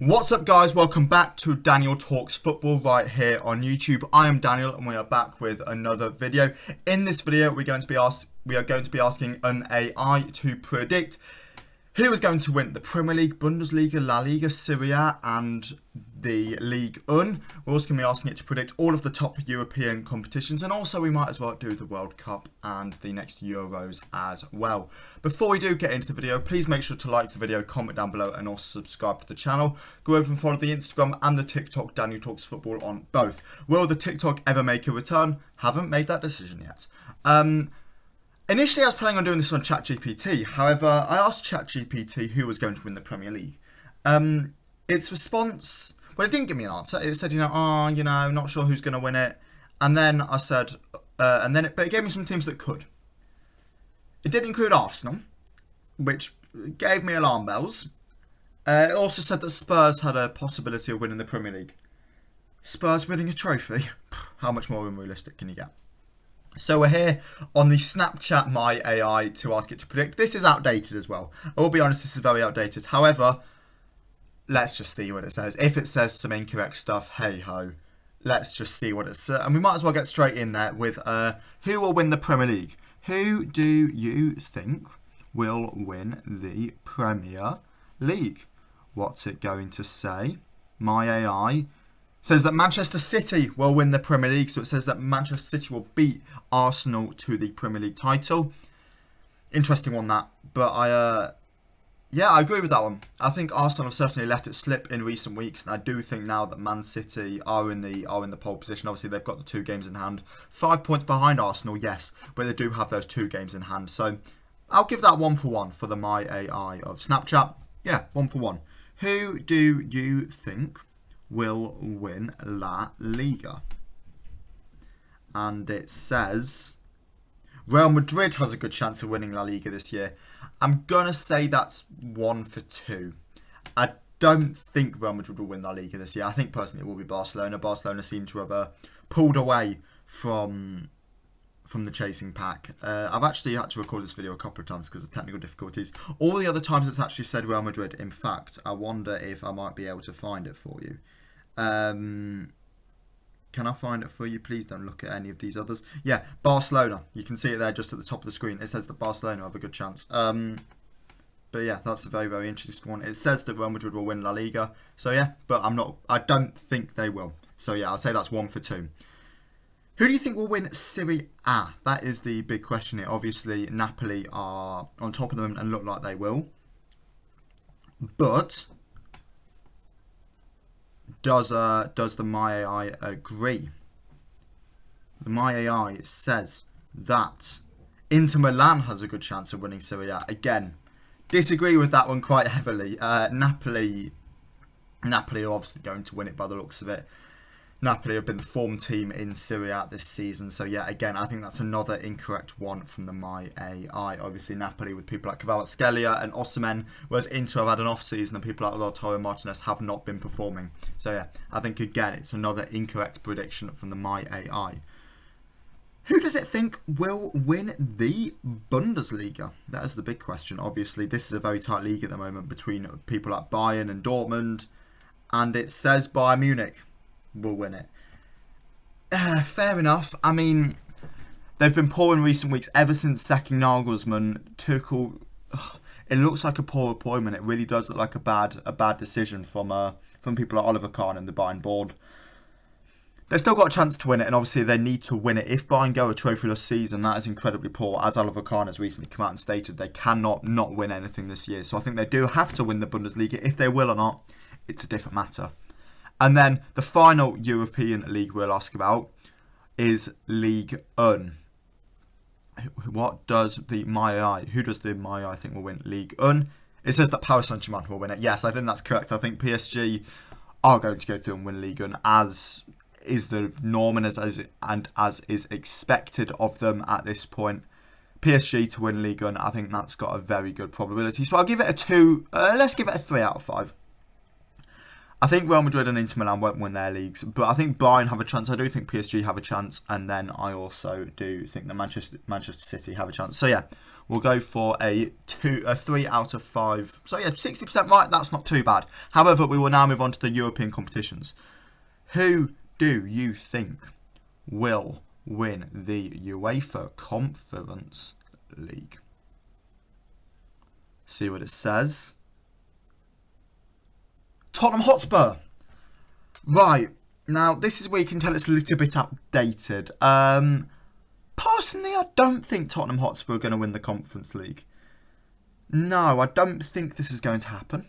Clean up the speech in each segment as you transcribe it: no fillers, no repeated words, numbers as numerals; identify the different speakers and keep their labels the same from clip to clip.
Speaker 1: What's up, guys? Welcome back to Daniel Talks Football right here on YouTube. I am Daniel and we are back with another video. In this video we are going to be asking an AI to predict who is going to win the Premier League, Bundesliga, La Liga, Serie A and the Ligue 1. We're also going to be asking it to predict all of the top European competitions, and also we might as well do the World Cup and the next Euros as well. Before we do get into the video, please make sure to like the video, comment down below and also subscribe to the channel. Go over and follow the Instagram and the TikTok Daniel Talks Football on both. Will the TikTok ever make a return? Haven't made that decision yet. Initially, I was planning on doing this on ChatGPT. However, I asked ChatGPT who was going to win the Premier League. Its response, well, it didn't give me an answer. It said, not sure who's going to win it. And then I said, but it gave me some teams that could. It did include Arsenal, which gave me alarm bells. It also said that Spurs had a possibility of winning the Premier League. Spurs winning a trophy? How much more unrealistic can you get? So we're here on the Snapchat My AI to ask it to predict. This is outdated as well. I will be honest, this is very outdated. However, let's just see what it says. If it says some incorrect stuff, hey ho. Let's just see what it says. And we might as well get straight in there with who will win the Premier League. Who do you think will win the Premier League? What's it going to say? My AI says that Manchester City will win the Premier League. So it says that Manchester City will beat Arsenal to the Premier League title. Interesting one, that. But I agree with that one. I think Arsenal have certainly let it slip in recent weeks, and I do think now that Man City are in the pole position. Obviously, they've got the 2 games in hand, 5 points behind Arsenal, yes, but they do have those 2 games in hand. So I'll give that 1 for 1 for the My AI of Snapchat. Yeah, 1 for 1. Who do you think will win La Liga? And it says Real Madrid has a good chance of winning La Liga this year. I'm gonna say that's 1 for 2. I don't think Real Madrid will win La Liga this year. I think personally it will be Barcelona. Barcelona seem to have pulled away from the chasing pack. I've actually had to record this video a couple of times because of technical difficulties. All the other times it's actually said Real Madrid. In fact, I wonder if I might be able to find it for you. Can I find it for you? Please don't look at any of these others. Yeah, Barcelona. You can see it there just at the top of the screen. It says that Barcelona have a good chance. But yeah, that's a very, very interesting one. It says that Real Madrid will win La Liga. So yeah, but I don't think they will. So yeah, I'll say that's 1 for 2. Who do you think will win Serie A? That is the big question here. Obviously, Napoli are on top of them and look like they will. But does the My AI agree? The My AI says that Inter Milan has a good chance of winning Serie A. Again, disagree with that one quite heavily. Napoli are obviously going to win it by the looks of it. Napoli have been the form team in Serie A this season. So yeah, again, I think that's another incorrect one from the My AI. Obviously, Napoli with people like Kvaratskhelia and Osimhen, whereas Inter have had an off-season and people like Lautaro Martinez have not been performing. So yeah, I think again, it's another incorrect prediction from the My AI. Who does it think will win the Bundesliga? That is the big question. Obviously, this is a very tight league at the moment between people like Bayern and Dortmund. And it says Bayern Munich will win it. Fair enough. I mean, they've been poor in recent weeks. Ever since sacking Nagelsmann, Tuchel, it looks like a poor appointment. It really does look like a bad decision from people like Oliver Kahn and the Bayern board. They've still got a chance to win it, and obviously they need to win it. If Bayern go a trophyless season, that is incredibly poor. As Oliver Kahn has recently come out and stated, they cannot not win anything this year. So I think they do have to win the Bundesliga. If they will or not, it's a different matter. And then the final European league we'll ask about is Ligue 1. What does the My AI? Who does the My AI think will win Ligue 1? It says that Paris Saint-Germain will win it. Yes, I think that's correct. I think PSG are going to go through and win Ligue 1, as is the norm and as is expected of them at this point. PSG to win Ligue 1, I think that's got a very good probability. So I'll give it a 2. Let's give it a 3 out of 5. I think Real Madrid and Inter Milan won't win their leagues, but I think Bayern have a chance. I do think PSG have a chance, and then I also do think that Manchester City have a chance. So yeah, we'll go for a 3 out of 5. So yeah, 60% right. That's not too bad. However, we will now move on to the European competitions. Who do you think will win the UEFA Conference League? See what it says. Tottenham Hotspur. Right. Now, this is where you can tell it's a little bit outdated. Personally, I don't think Tottenham Hotspur are going to win the Conference League. No, I don't think this is going to happen.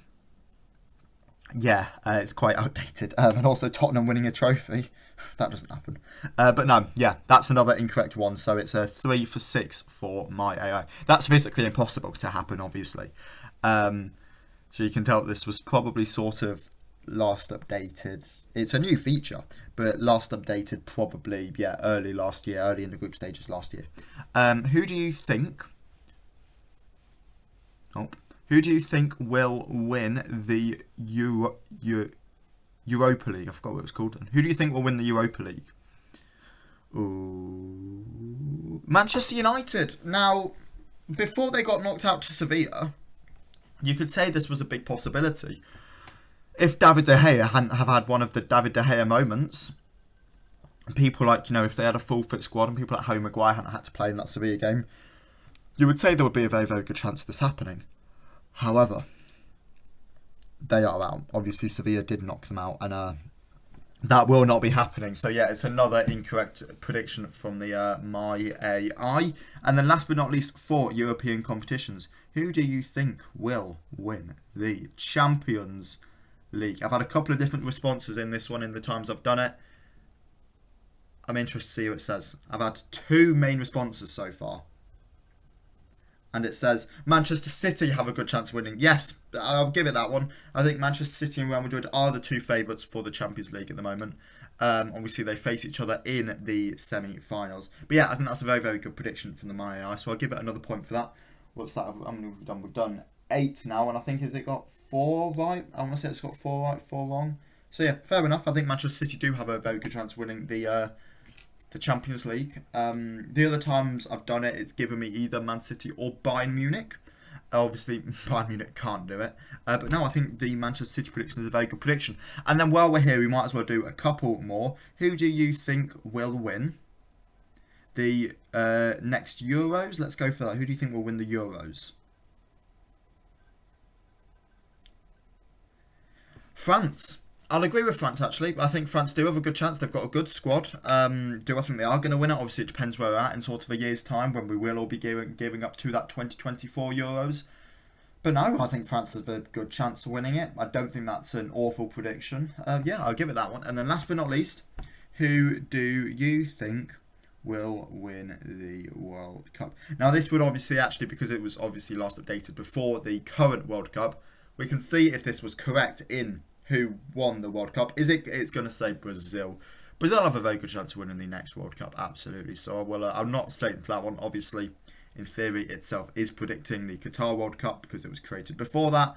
Speaker 1: Yeah, it's quite outdated. And also Tottenham winning a trophy. That doesn't happen. But no, yeah, that's another incorrect one. So it's a 3 for 6 for my AI. That's physically impossible to happen, obviously. So you can tell this was probably sort of last updated. It's a new feature, but last updated probably, yeah, early last year, early in the group stages last year. Who do you think... Oh, who do you think will win the Europa League? I forgot what it was called. Who do you think will win the Europa League? Ooh, Manchester United. Now, before they got knocked out to Sevilla, you could say this was a big possibility. If David De Gea hadn't have had one of the David De Gea moments, people like, you know, if they had a full fit squad and people like Harry Maguire hadn't had to play in that Sevilla game, you would say there would be a very, very good chance of this happening. However, they are out. Obviously, Sevilla did knock them out, and that will not be happening. So yeah, it's another incorrect prediction from the my AI. And then last but not least, for European competitions, who do you think will win the Champions League? I've had a couple of different responses in this one in the times I've done it. I'm interested to see what it says. I've had 2 main responses so far. And it says Manchester City have a good chance of winning. Yes, I'll give it that one. I think Manchester City and Real Madrid are the 2 favourites for the Champions League at the moment. Obviously, they face each other in the semi-finals. But yeah, I think that's a very, very good prediction from the My AI. So I'll give it another point for that. What's that? How many have we done? We've done 8 now. And I think, has it got 4 right? I want to say it's got 4 right, 4 wrong. So yeah, fair enough. I think Manchester City do have a very good chance of winning the Champions League. The other times I've done it, it's given me either Man City or Bayern Munich. Obviously, Bayern Munich can't do it. But no, I think the Manchester City prediction is a very good prediction. And then while we're here, we might as well do a couple more. Who do you think will win the next Euros? Let's go for that. Who do you think will win the Euros? France. I'll agree with France, actually. I think France do have a good chance. They've got a good squad. Do I think they are going to win it? Obviously, it depends where we're at in sort of a year's time when we will all be giving up to that 2024 Euros. But no, I think France has a good chance of winning it. I don't think that's an awful prediction. Yeah, I'll give it that one. And then last but not least, who do you think will win the World Cup? Now, this would obviously actually, because it was obviously last updated before the current World Cup, we can see if this was correct in who won the World Cup. It's going to say Brazil. Brazil have a very good chance of winning the next World Cup, absolutely. So I'm not stating for that one. Obviously, in theory itself is predicting the Qatar World Cup because it was created before that.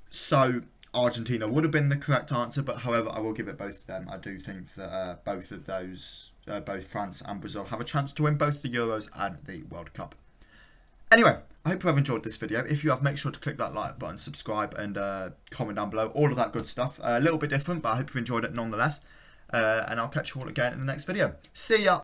Speaker 1: So Argentina would have been the correct answer, but however, I will give it both of them. I do think that both of those, both France and Brazil, have a chance to win both the Euros and the World Cup. Anyway, I hope you have enjoyed this video. If you have, make sure to click that like button, subscribe, and comment down below. All of that good stuff. A little bit different, but I hope you enjoyed it nonetheless. And I'll catch you all again in the next video. See ya!